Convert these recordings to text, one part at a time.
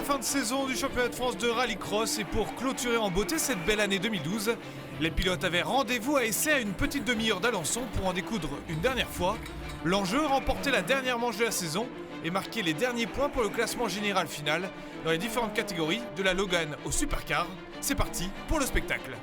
la fin de saison du championnat de France de rallycross et pour clôturer en beauté cette belle année 2012, les pilotes avaient rendez-vous à Essay à une petite demi-heure d'Alençon pour en découdre une dernière fois. L'enjeu, remporter la dernière manche de la saison et marquer les derniers points pour le classement général final dans les différentes catégories de la Logan au Supercar. C'est parti pour le spectacle.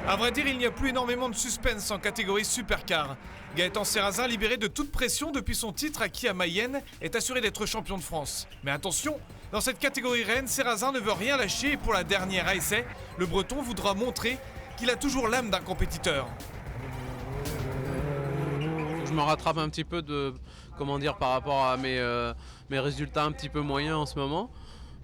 A vrai dire, il n'y a plus énormément de suspense en catégorie Supercar. Gaëtan Serrazin, libéré de toute pression depuis son titre acquis à Mayenne, est assuré d'être champion de France. Mais attention, dans cette catégorie reine, Serrazin ne veut rien lâcher et pour la dernière à Essay, le Breton voudra montrer qu'il a toujours l'âme d'un compétiteur. Je me rattrape un petit peu par rapport à mes résultats un petit peu moyens en ce moment.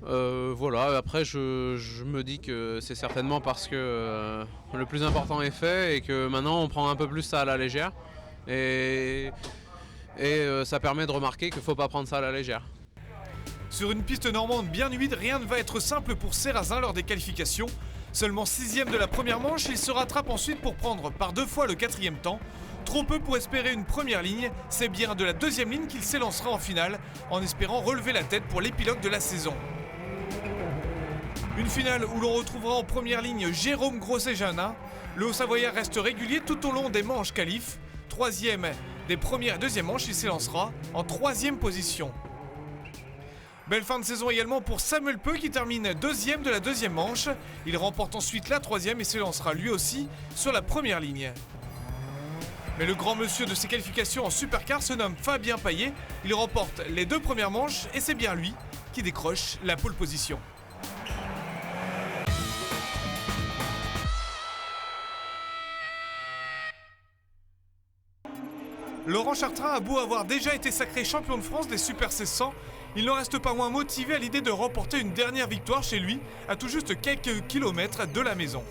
Voilà, après je me dis que c'est certainement parce que le plus important est fait et que maintenant on prend un peu plus ça à la légère et ça permet de remarquer qu'il ne faut pas prendre ça à la légère. Sur une piste normande bien humide, rien ne va être simple pour Serrazin lors des qualifications. Seulement 6e de la première manche, il se rattrape ensuite pour prendre par 2 fois le 4e temps. Trop peu pour espérer une première ligne, c'est bien de la 2e ligne qu'il s'élancera en finale en espérant relever la tête pour l'épilogue de la saison. Une finale où l'on retrouvera en première ligne Jérôme Grosset-Janin. Le Haut-Savoyard reste régulier tout au long des manches qualif. 3e des premières et 2e manches, il s'élancera en 3e position. Belle fin de saison également pour Samuel Peu qui termine 2e de la 2e manche. Il remporte ensuite la 3e et s'élancera lui aussi sur la première ligne. Mais le grand monsieur de ces qualifications en Supercar se nomme Fabien Paillet. Il remporte les 2 premières manches et c'est bien lui qui décroche la pole position. Laurent Chartrain a beau avoir déjà été sacré champion de France des Super 1600, il n'en reste pas moins motivé à l'idée de remporter une dernière victoire chez lui, à tout juste quelques kilomètres de la maison.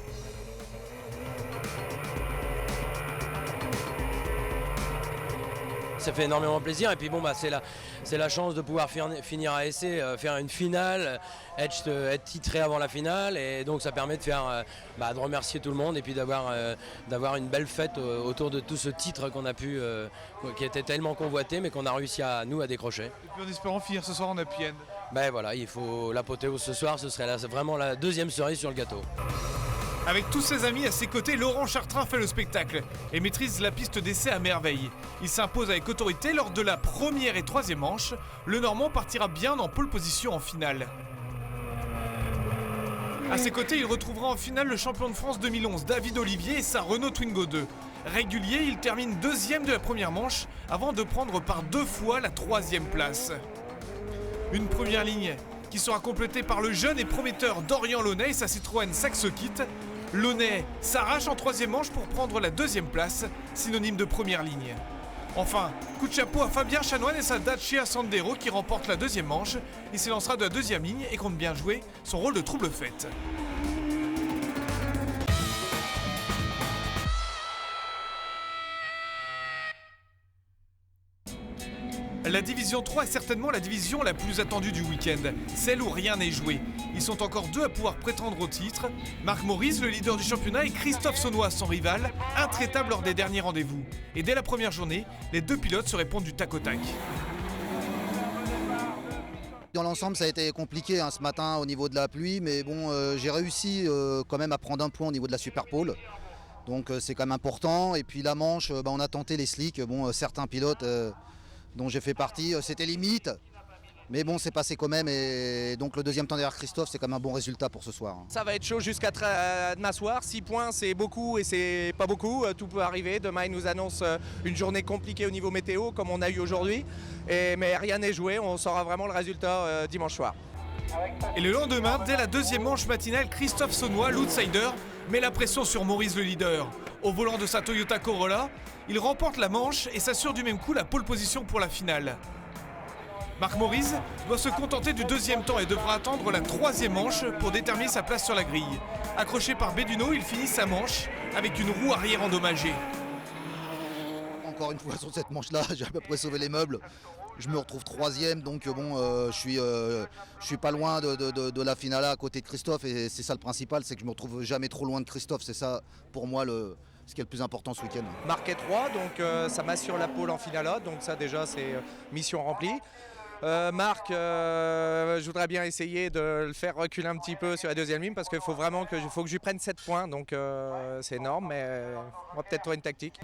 Ça fait énormément plaisir et puis bon c'est la chance de pouvoir finir à Essay, faire une finale, être titré avant la finale et donc ça permet de faire de remercier tout le monde et puis d'avoir une belle fête autour de tout ce titre qu'on a pu qui était tellement convoité mais qu'on a réussi à décrocher. Et puis en espérant finir ce soir en happy end. Ben voilà, il faut l'apothéose ce soir, ce serait vraiment la 2e cerise sur le gâteau. Avec tous ses amis à ses côtés, Laurent Chartrain fait le spectacle et maîtrise la piste d'essai à merveille. Il s'impose avec autorité lors de la première et 3e manche. Le Normand partira bien en pole position en finale. À ses côtés, il retrouvera en finale le champion de France 2011, David Olivier, et sa Renault Twingo 2. Régulier, il termine 2e de la première manche avant de prendre par 2 fois la 3e place. Une première ligne qui sera complétée par le jeune et prometteur Dorian Launay et sa Citroën Saxo Kit. Launay s'arrache en 3e manche pour prendre la 2e place, synonyme de première ligne. Enfin, coup de chapeau à Fabien Chanoine et sa Dacia Sandero qui remporte la 2e manche. Il s'élancera de la 2e ligne et compte bien jouer son rôle de trouble-fête. La division 3 est certainement la division la plus attendue du week-end, celle où rien n'est joué. Ils sont encore 2 à pouvoir prétendre au titre. Marc Maurice, le leader du championnat, et Christophe Saunois, son rival, intraitables lors des derniers rendez-vous. Et dès la première journée, les 2 pilotes se répondent du tac au tac. Dans l'ensemble, ça a été compliqué ce matin au niveau de la pluie, mais bon, j'ai réussi quand même à prendre un point au niveau de la Super Pole. Donc c'est quand même important. Et puis la manche, on a tenté les slicks. Bon, certains pilotes dont j'ai fait partie, c'était limite. Mais bon, c'est passé quand même et donc le 2e temps derrière Christophe, c'est quand même un bon résultat pour ce soir. Ça va être chaud jusqu'à demain soir. 6 points, c'est beaucoup et c'est pas beaucoup. Tout peut arriver. Demain, il nous annonce une journée compliquée au niveau météo, comme on a eu aujourd'hui. Mais rien n'est joué. On saura vraiment le résultat dimanche soir. Et le lendemain, dès la 2e manche matinale, Christophe Saunois, l'outsider, met la pression sur Maurice le leader. Au volant de sa Toyota Corolla, il remporte la manche et s'assure du même coup la pole position pour la finale. Marc Maurice doit se contenter du 2e temps et devra attendre la 3e manche pour déterminer sa place sur la grille. Accroché par Béduno, il finit sa manche avec une roue arrière endommagée. Encore une fois sur cette manche-là, j'ai à peu près sauvé les meubles. Je me retrouve 3e, donc bon, je suis pas loin de la finale à côté de Christophe et c'est ça le principal, c'est que je me retrouve jamais trop loin de Christophe. C'est ça pour moi ce qui est le plus important ce week-end. Marqué 3, donc ça m'assure la pole en finale A, donc ça déjà c'est mission remplie. Marc, je voudrais bien essayer de le faire reculer un petit peu sur la deuxième ligne parce qu'il faut vraiment que je lui prenne 7 points, donc c'est énorme, mais on va peut-être trouver une tactique.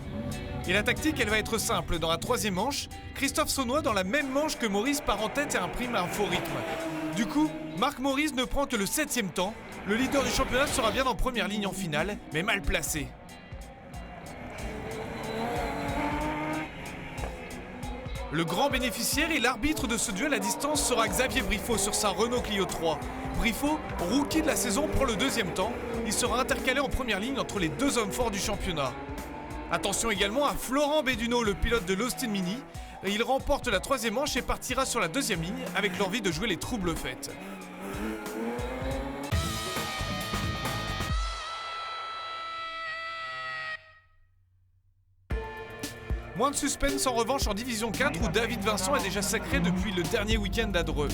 Et la tactique, elle va être simple. Dans la troisième manche, Christophe Saunois, dans la même manche que Maurice, part en tête et imprime un faux rythme. Du coup, Marc Maurice ne prend que le 7e temps. Le leader du championnat sera bien en première ligne en finale, mais mal placé. Le grand bénéficiaire et l'arbitre de ce duel à distance sera Xavier Briffaut sur sa Renault Clio 3. Briffaut, rookie de la saison, prend le 2e temps. Il sera intercalé en première ligne entre les 2 hommes forts du championnat. Attention également à Florent Béduno, le pilote de l'Austin Mini. Il remporte la 3e manche et partira sur la 2e ligne avec l'envie de jouer les troubles fêtes. Moins de suspense en revanche en Division 4 où David Vincent est déjà sacré depuis le dernier week-end à Dreux.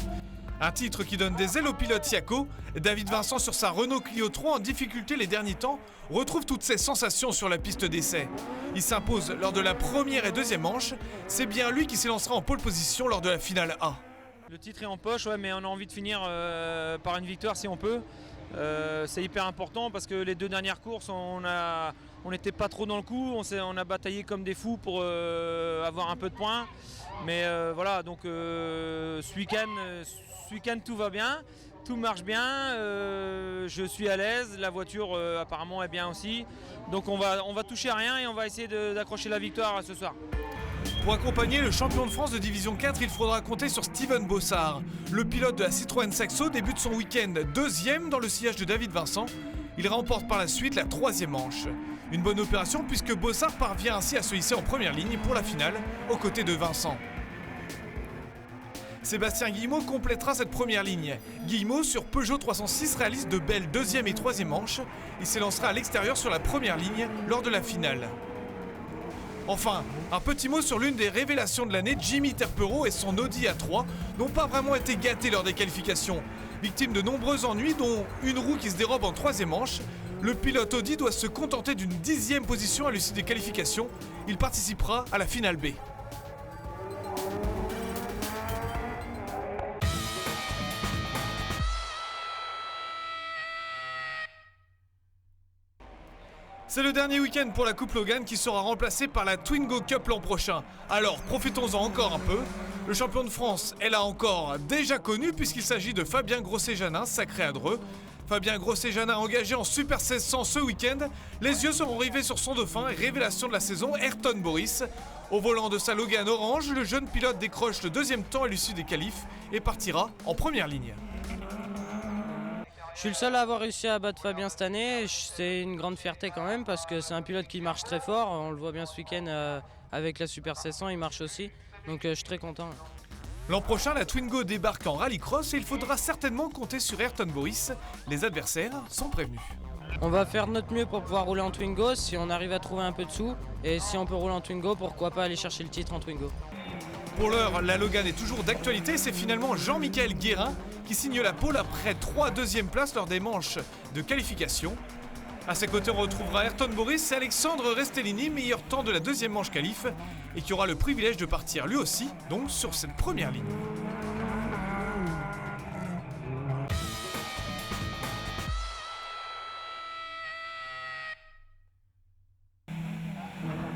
Un titre qui donne des ailes au pilote Yako. David Vincent sur sa Renault Clio 3 en difficulté les derniers temps retrouve toutes ses sensations sur la piste d'essai. Il s'impose lors de la première et 2e manche. C'est bien lui qui s'élancera en pole position lors de la finale A. Le titre est en poche, ouais, mais on a envie de finir par une victoire si on peut. C'est hyper important parce que les 2 dernières courses, on n'était pas trop dans le coup, on a bataillé comme des fous pour avoir un peu de points. Mais voilà, donc ce week-end tout va bien, tout marche bien, je suis à l'aise, la voiture apparemment est bien aussi. Donc on va toucher à rien et on va essayer d'accrocher la victoire ce soir. Pour accompagner le champion de France de Division 4, il faudra compter sur Steven Bossard. Le pilote de la Citroën Saxo débute son week-end 2e dans le sillage de David Vincent. Il remporte par la suite la 3e manche. Une bonne opération puisque Bossard parvient ainsi à se hisser en première ligne pour la finale, aux côtés de Vincent. Sébastien Guillemot complétera cette première ligne. Guillemot, sur Peugeot 306, réalise de belles 2e et 3e manches. Il s'élancera à l'extérieur sur la première ligne lors de la finale. Enfin, un petit mot sur l'une des révélations de l'année, Jimmy Terpero et son Audi A3 n'ont pas vraiment été gâtés lors des qualifications. Victime de nombreux ennuis, dont une roue qui se dérobe en 3e manche, le pilote Audi doit se contenter d'une 10e position à l'issue des qualifications. Il participera à la finale B. C'est le dernier week-end pour la Coupe Logan qui sera remplacée par la Twingo Cup l'an prochain. Alors profitons-en encore un peu. Le champion de France est là encore déjà connu puisqu'il s'agit de Fabien Grosset-Janin, sacré à Dreux. Fabien Grosset-Janin engagé en Super 1600 ce week-end. Les yeux seront rivés sur son dauphin, révélation de la saison, Ayrton Boris. Au volant de sa Logan orange, le jeune pilote décroche le 2e temps à l'issue des qualifs et partira en première ligne. Je suis le seul à avoir réussi à battre Fabien cette année. C'est une grande fierté quand même parce que c'est un pilote qui marche très fort. On le voit bien ce week-end avec la Super 1600, il marche aussi. Donc je suis très content. L'an prochain, la Twingo débarque en rallycross et il faudra certainement compter sur Ayrton Boris. Les adversaires sont prévenus. On va faire de notre mieux pour pouvoir rouler en Twingo si on arrive à trouver un peu de sous. Et si on peut rouler en Twingo, pourquoi pas aller chercher le titre en Twingo. Pour l'heure, la Logan est toujours d'actualité. C'est finalement Jean-Michel Guérin qui signe la pole après 3 2e places lors des manches de qualification. À ses côtés, on retrouvera Ayrton Boris et Alexandre Restellini, meilleur temps de la 2e manche qualif, et qui aura le privilège de partir lui aussi, donc sur cette première ligne.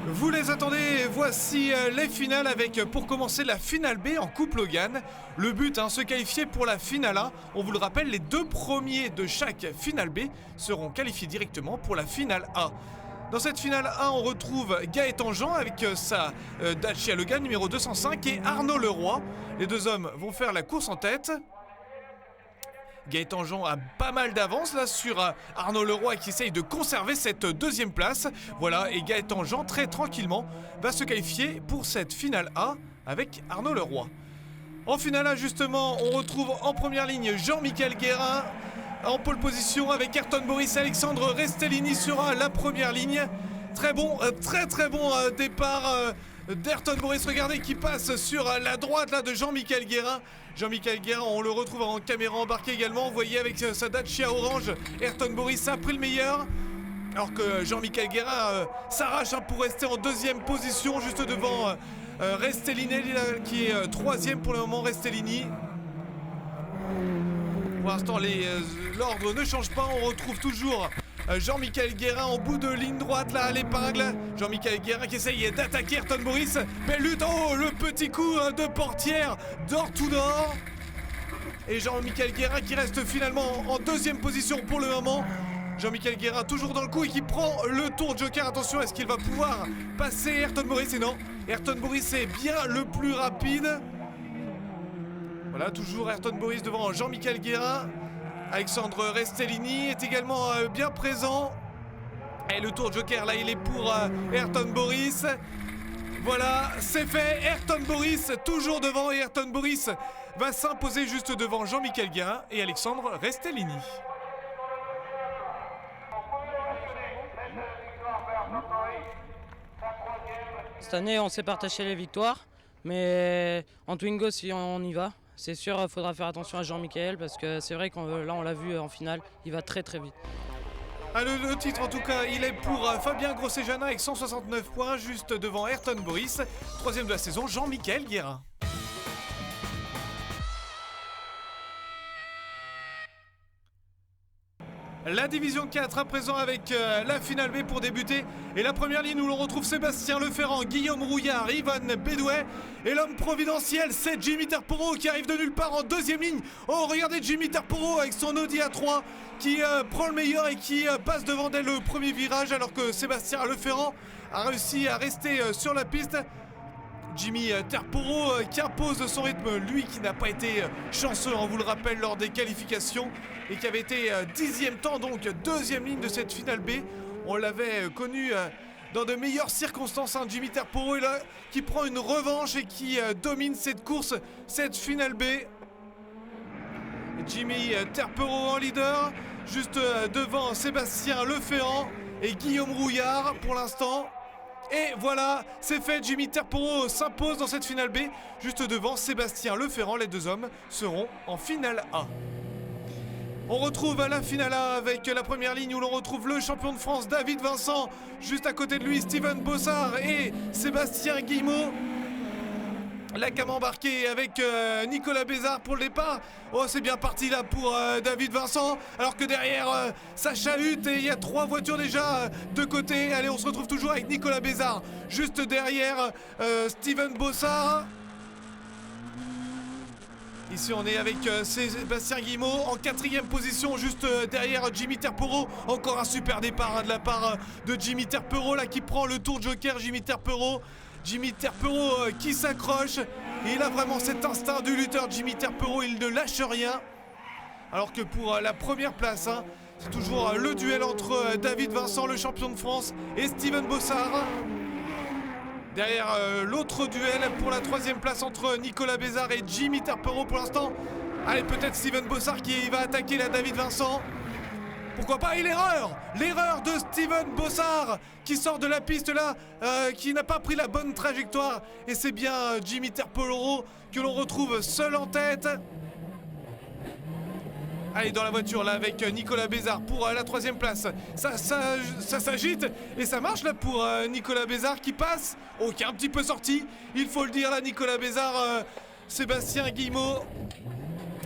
Vous les attendez, voici les finales avec pour commencer la finale B en Coupe Logan. Le but, se qualifier pour la finale A. On vous le rappelle, les 2 premiers de chaque finale B seront qualifiés directement pour la finale A. Dans cette finale A, on retrouve Gaëtan Jean avec sa Dacia Logan numéro 205 et Arnaud Leroy. Les 2 hommes vont faire la course en tête. Gaëtan Jean a pas mal d'avance là sur Arnaud Leroy qui essaye de conserver cette 2e place. Voilà, et Gaëtan Jean très tranquillement va se qualifier pour cette finale A avec Arnaud Leroy. En finale A justement, on retrouve en première ligne Jean-Michel Guérin en pole position avec Ayrton Boris et Alexandre Restellini sur la première ligne. Très bon, très bon départ d'Ayrton Boris, regardez, qui passe sur la droite là de Jean-Michel Guérin. Jean-Michel Guérin, on le retrouve en caméra embarquée également, vous voyez avec sa Dacia orange. Ayrton Boris a pris le meilleur. Alors que Jean-Michel Guérin s'arrache pour rester en deuxième position, juste devant Restellini qui est troisième pour le moment. Restellini. Pour l'instant, l'ordre ne change pas. On retrouve toujours Jean-Michel Guérin en bout de ligne droite là à l'épingle. Jean-Michel Guérin qui essaye d'attaquer Ayrton Boris. Belle lutte. Oh, le petit coup de portière door to door. Et Jean-Michel Guérin qui reste finalement en deuxième position pour le moment. Jean-Michel Guérin toujours dans le coup et qui prend le tour Joker. Attention, est-ce qu'il va pouvoir passer Ayrton Boris? Et non, Ayrton Boris est bien le plus rapide. Voilà, toujours Ayrton Boris devant Jean-Michel Guérin. Alexandre Restellini est également bien présent. Et le tour Joker, là, il est pour Ayrton Boris. Voilà, c'est fait. Ayrton Boris toujours devant. Et Ayrton Boris va s'imposer juste devant Jean-Michel Guérin et Alexandre Restellini. Cette année, on s'est partagé les victoires, mais en Twingo, si on y va, c'est sûr, il faudra faire attention à Jean-Michel parce que c'est vrai qu'on là, on l'a vu en finale, il va très très vite. Le titre, en tout cas, il est pour Fabien Grosset-Janin avec 169 points, juste devant Ayrton Boris. Troisième de la saison, Jean-Michel Guérin. La division 4 à présent avec la finale B pour débuter. Et la première ligne où l'on retrouve Sébastien Leferrand, Guillaume Rouillard, Ivan Bédouet. Et l'homme providentiel, c'est Jimmy Terporo qui arrive de nulle part en deuxième ligne. Oh, regardez Jimmy Terporo avec son Audi A3 qui prend le meilleur et qui passe devant dès le premier virage alors que Sébastien Leferrand a réussi à rester sur la piste. Jimmy Terporo qui impose son rythme, lui qui n'a pas été chanceux, on vous le rappelle, lors des qualifications et qui avait été 10e temps, donc deuxième ligne de cette finale B. On l'avait connu dans de meilleures circonstances, Jimmy Terporo est là, qui prend une revanche et qui domine cette course, cette finale B. Jimmy Terporo en leader, juste devant Sébastien Leferrand et Guillaume Rouillard pour l'instant. Et voilà, c'est fait, Jimmy Terporo s'impose dans cette finale B, juste devant Sébastien Leferrand. Les deux hommes seront en finale A. On retrouve la finale A avec la première ligne où l'on retrouve le champion de France David Vincent. Juste à côté de lui, Steven Bossard et Sébastien Guillemot. La cam embarquée avec Nicolas Bézard pour le départ. Oh, c'est bien parti là pour David Vincent. Alors que derrière, ça chahute et il y a 3 voitures déjà de côté. Allez, on se retrouve toujours avec Nicolas Bézard. Juste derrière, Steven Bossard. Ici, on est avec Sébastien Guillemot en 4e position, juste derrière Jimmy Terporo. Encore un super départ de la part de Jimmy Terporo là qui prend le tour Joker. Jimmy Terporo qui s'accroche. Et il a vraiment cet instinct du lutteur. Jimmy Terporo, il ne lâche rien. Alors que pour la première place, c'est toujours le duel entre David Vincent, le champion de France, et Steven Bossard. Derrière l'autre duel pour la 3e place entre Nicolas Bézard et Jimmy Terporo pour l'instant. Allez, peut-être Steven Bossard qui va attaquer la David Vincent. Pourquoi pas? Et l'erreur de Steven Bossard qui sort de la piste là, qui n'a pas pris la bonne trajectoire. Et c'est bien Jimmy Terporo que l'on retrouve seul en tête. Allez, dans la voiture là avec Nicolas Bézard pour la 3e place. Ça s'agite et ça marche là pour Nicolas Bézard qui passe. Oh, qui est un petit peu sorti, il faut le dire là, Nicolas Bézard, Sébastien Guillemot.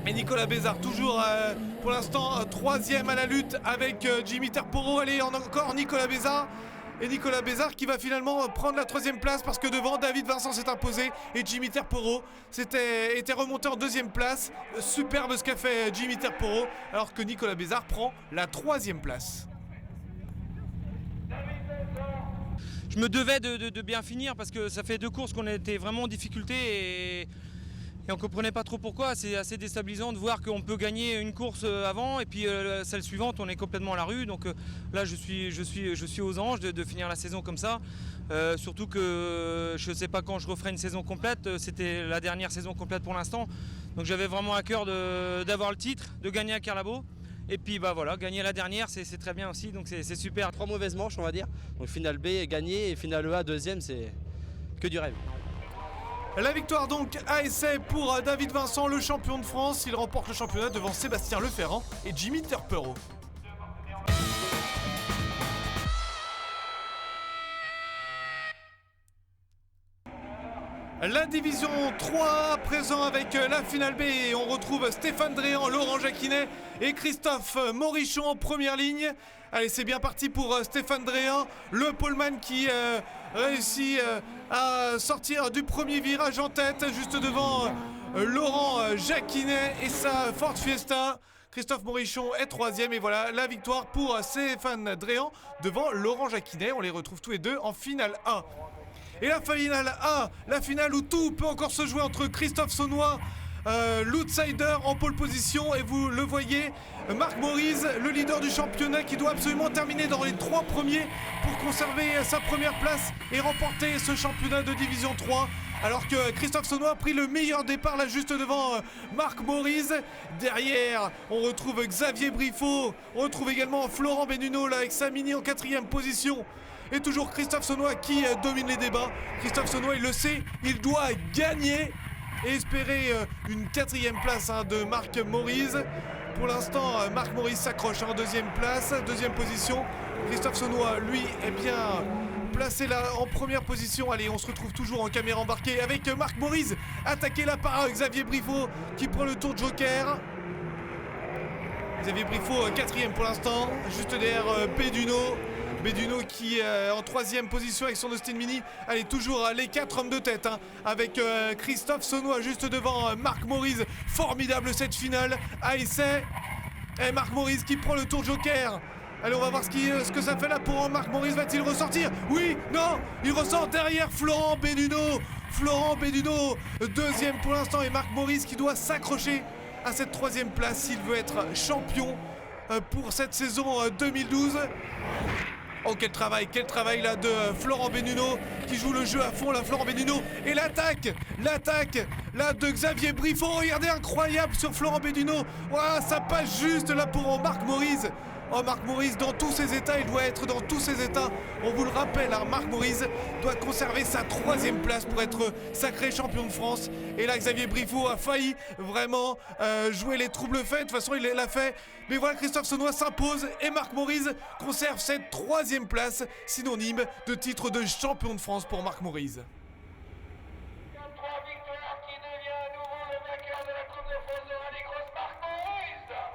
Et Nicolas Bézard toujours pour l'instant 3e à la lutte avec Jimmy Terporo. Allez, encore Nicolas Bézard. Et Nicolas Bézard qui va finalement prendre la 3e place parce que devant David Vincent s'est imposé et Jimmy Terporo était remonté en 2e place. Superbe ce qu'a fait Jimmy Terporo alors que Nicolas Bézard prend la 3e place. Je me devais de bien finir parce que ça fait 2 courses qu'on était vraiment en difficulté et on ne comprenait pas trop pourquoi. C'est assez déstabilisant de voir qu'on peut gagner une course avant et puis celle suivante on est complètement à la rue. Donc là je suis aux anges de finir la saison comme ça. Surtout que je ne sais pas quand je referai une saison complète. C'était la dernière saison complète pour l'instant. Donc j'avais vraiment à cœur d'avoir le titre, de gagner à Carlabo. Et puis bah voilà, gagner la dernière c'est très bien aussi, donc c'est super. 3 mauvaises manches on va dire. Donc finale B est gagnée et finale A 2e, c'est que du rêve. La victoire donc à essai pour David Vincent, le champion de France. Il remporte le championnat devant Sébastien Leferrand et Jimmy Terporo. La division 3 présent avec la finale B. On retrouve Stéphane Dréan, Laurent Jacquinet et Christophe Morichon en première ligne. Allez, c'est bien parti pour Stéphane Dréan, le poleman qui réussit à sortir du premier virage en tête, juste devant Laurent Jacquinet et sa Ford Fiesta. Christophe Morichon est troisième et voilà la victoire pour Stéphane Dréan devant Laurent Jacquinet. On les retrouve tous les deux en finale 1. Et la finale A, la finale où tout peut encore se jouer entre Christophe Saunois, l'outsider en pole position, et vous le voyez, Marc Maurice, le leader du championnat, qui doit absolument terminer dans les 3 premiers pour conserver sa première place et remporter ce championnat de division 3. Alors que Christophe Saunois a pris le meilleur départ là juste devant Marc Maurice. Derrière, on retrouve Xavier Briffaut, on retrouve également Florent Benuno là avec sa Mini en 4e position. Et toujours Christophe Saunois qui domine les débats. Christophe Saunois, il le sait, il doit gagner et espérer une 4e place de Marc Maurice. Pour l'instant, Marc Maurice s'accroche en 2e place, 2e position. Christophe Saunois, lui, est bien placé là en première position. Allez, on se retrouve toujours en caméra embarquée avec Marc Maurice, attaqué là par Xavier Briffaut qui prend le tour de joker. Xavier Briffaut, 4e pour l'instant, juste derrière Benuno. Benuno qui est en 3e position avec son Austin Mini. Allez, toujours les 4 hommes de tête avec Christophe Saunois juste devant Marc Maurice. Formidable cette finale à essai. Et Marc Maurice qui prend le tour joker. Allez, on va voir ce que ça fait là pour Marc Maurice. Va-t-il ressortir? Oui, non, il ressort derrière Florent Benuno. Florent Benuno, 2e pour l'instant, et Marc Maurice qui doit s'accrocher à cette 3e place s'il veut être champion pour cette saison 2012. Oh, quel travail là de Florent Benuno qui joue le jeu à fond là, Florent Benuno. Et l'attaque là de Xavier Briffaut. Regardez, incroyable sur Florent Benuno. Oh, ça passe juste là pour Marc Maurice. Oh, Marc Maurice dans tous ses états, il doit être dans tous ses états. On vous le rappelle, Marc Maurice doit conserver sa 3e place pour être sacré champion de France. Et là, Xavier Briffaut a failli vraiment jouer les troubles faits. De toute façon, il l'a fait. Mais voilà, Christophe Saunois s'impose et Marc Maurice conserve cette 3e place, synonyme de titre de champion de France pour Marc Maurice.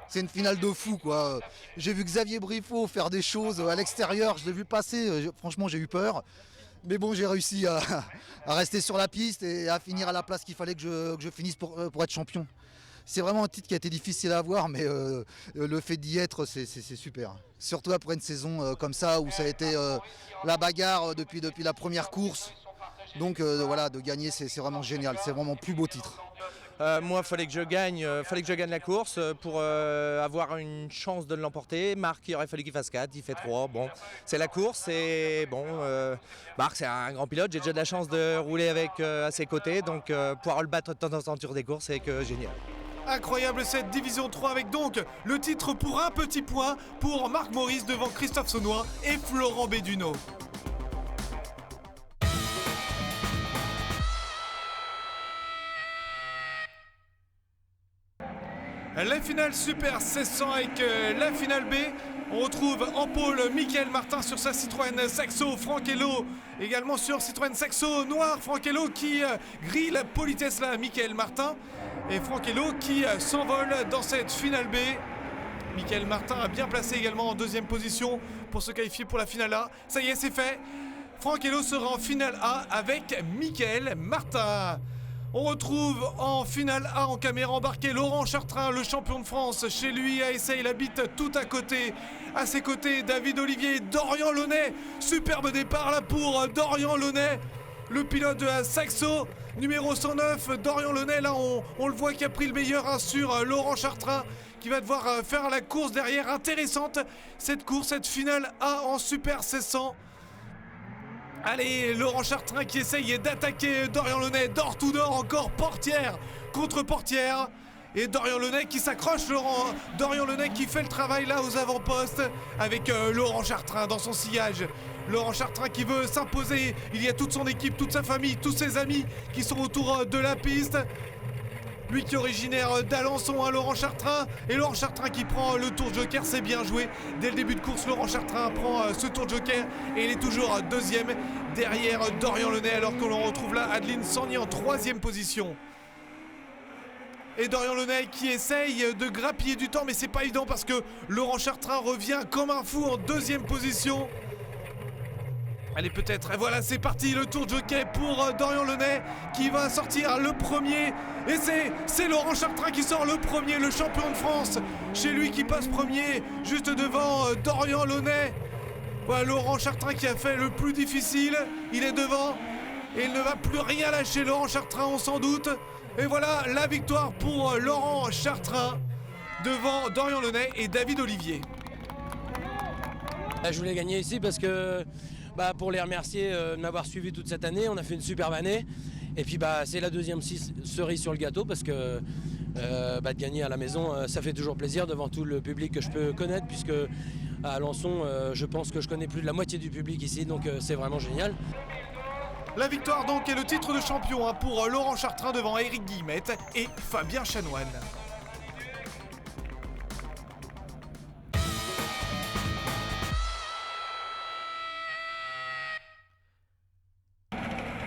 C'est une finale de fou quoi. J'ai vu Xavier Briffaut faire des choses à l'extérieur, je l'ai vu passer, franchement j'ai eu peur. Mais bon, j'ai réussi à rester sur la piste et à finir à la place qu'il fallait que je finisse pour être champion. C'est vraiment un titre qui a été difficile à avoir, mais le fait d'y être, c'est super. Surtout après une saison comme ça, où ça a été la bagarre depuis la première course. Donc voilà, de gagner, c'est vraiment génial, c'est vraiment le plus beau titre. Moi, fallait que je gagne la course pour avoir une chance de l'emporter. Marc, il aurait fallu qu'il fasse 4, il fait 3. Bon, c'est la course et bon, Marc, c'est un grand pilote. J'ai déjà de la chance de rouler avec à ses côtés, donc pouvoir le battre de temps en temps sur des courses, c'est génial. Incroyable cette division 3 avec donc le titre pour un petit point pour Marc Maurice devant Christophe Saunois et Florent Benuno. La finale Super 1600 avec la finale B. On retrouve en pôle Michael Martin sur sa Citroën Saxo, Franck Hello également sur Citroën Saxo noir. Franck Hello qui grille la politesse là, Michael Martin. Et Franck Hello qui s'envole dans cette finale B. Michael Martin a bien placé également en 2e position pour se qualifier pour la finale A. Ça y est, c'est fait. Franck Hello sera en finale A avec Michael Martin. On retrouve en finale A en caméra embarquée Laurent Chartrain, le champion de France. Chez lui à Essay, il habite tout à côté. À ses côtés, David Olivier, Dorian Launay. Superbe départ là pour Dorian Launay, le pilote de la Saxo, numéro 109. Dorian Launay, là, on le voit qui a pris le meilleur sur Laurent Chartrain, qui va devoir faire la course derrière. Intéressante cette course, cette finale A en Super 1600. Allez, Laurent Chartrain qui essaye d'attaquer Dorian Launay, door to door encore, portière contre portière. Et Dorian Launay qui s'accroche, Dorian Launay qui fait le travail là aux avant-postes avec Laurent Chartrain dans son sillage. Laurent Chartrain qui veut s'imposer, il y a toute son équipe, toute sa famille, tous ses amis qui sont autour de la piste. Lui qui est originaire d'Alençon, hein, Laurent Chartrain. Et Laurent Chartrain qui prend le tour joker, c'est bien joué. Dès le début de course, Laurent Chartrain prend ce tour joker et il est toujours deuxième derrière Dorian Lenay, alors que l'on retrouve là Adeline Sangny en troisième position. Et Dorian Lenay qui essaye de grappiller du temps, mais c'est pas évident parce que Laurent Chartrain revient comme un fou en deuxième position. Allez, peut-être, et voilà, c'est parti, le tour de jockey pour Dorian Lenay qui va sortir le premier. Et c'est Laurent Chartrain qui sort le premier, le champion de France. Chez lui qui passe premier, juste devant Dorian Lenay. Voilà, Laurent Chartrain qui a fait le plus difficile. Il est devant et il ne va plus rien lâcher, Laurent Chartrain, on s'en doute. Et voilà la victoire pour Laurent Chartrain devant Dorian Lenay et David Olivier. Je voulais gagner ici parce que pour les remercier de m'avoir suivi toute cette année, on a fait une superbe année. Et puis c'est la deuxième cerise sur le gâteau parce que de gagner à la maison, ça fait toujours plaisir devant tout le public que je peux connaître, puisque à Alençon, je pense que je connais plus de la moitié du public ici, donc c'est vraiment génial. La victoire donc est le titre de champion pour Laurent Chartrain devant Éric Guillemette et Fabien Chanoine.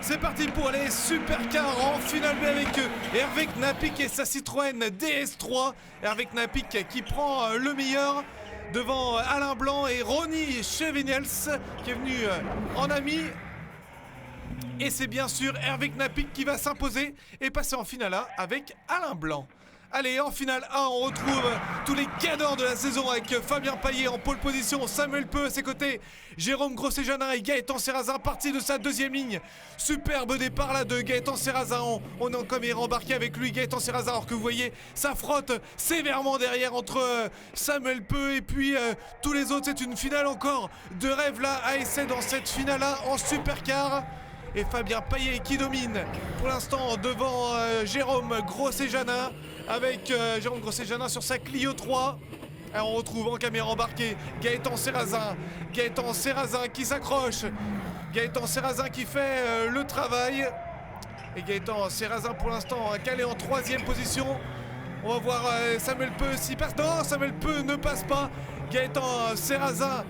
C'est parti pour les supercars en finale B avec Hervé Knapik et sa Citroën DS3. Hervé Knapik qui prend le meilleur devant Alain Blanc et Ronnie Cheveniels qui est venu en ami. Et c'est bien sûr Hervé Knapik qui va s'imposer et passer en finale A avec Alain Blanc. Allez, en finale A, on retrouve tous les gagnants de la saison avec Fabien Paillet en pole position, Samuel Peu à ses côtés, Jérôme Grosset-Janin et Gaëtan Serrazin parti de sa deuxième ligne. Superbe départ là de Gaëtan Serrazin, on est encore rembarqué avec lui, Gaëtan Serrazin, alors que vous voyez, ça frotte sévèrement derrière entre Samuel Peu et puis tous les autres. C'est une finale encore de rêve là à essai dans cette finale là en supercar. Et Fabien Paillet qui domine pour l'instant devant Jérôme Grosset-Janin avec Jérôme Grosset-Janin sur sa Clio 3. Et on retrouve en caméra embarquée Gaëtan Serrazin qui s'accroche, Gaëtan Serrazin qui fait le travail. Et Gaëtan Serrazin pour l'instant calé en troisième position. On va voir Samuel Peu s'il passe. Non, Samuel Peu ne passe pas. Gaëtan Serrazin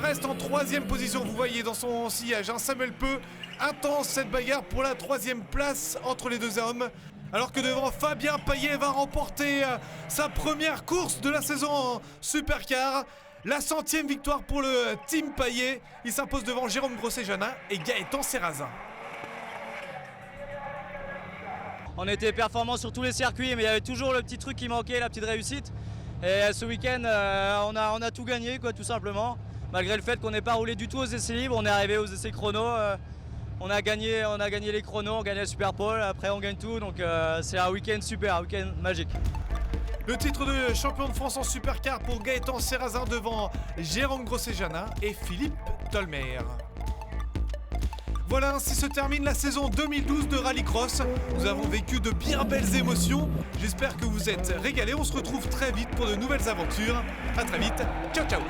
reste en troisième position. Vous voyez dans son sillage Samuel Peu. Intense cette bagarre pour la troisième place entre les deux hommes. Alors que devant, Fabien Paillet va remporter sa première course de la saison en supercar. La 100e victoire pour le team Paillet. Il s'impose devant Jérôme Grosset-Janin et Gaëtan Serrazin. On était performants sur tous les circuits, mais il y avait toujours le petit truc qui manquait, la petite réussite. Et ce week-end, on a tout gagné, quoi, tout simplement. Malgré le fait qu'on n'ait pas roulé du tout aux essais libres, on est arrivé aux essais chrono. On a gagné les chronos, on gagne le Super Pole, après on gagne tout, donc c'est un week-end super, un week-end magique. Le titre de champion de France en supercar pour Gaëtan Serrazin devant Jérôme Grosset-Janin et Philippe Tolmer. Voilà, ainsi se termine la saison 2012 de Rallycross. Nous avons vécu de bien belles émotions. J'espère que vous êtes régalés. On se retrouve très vite pour de nouvelles aventures. A très vite. Ciao, ciao.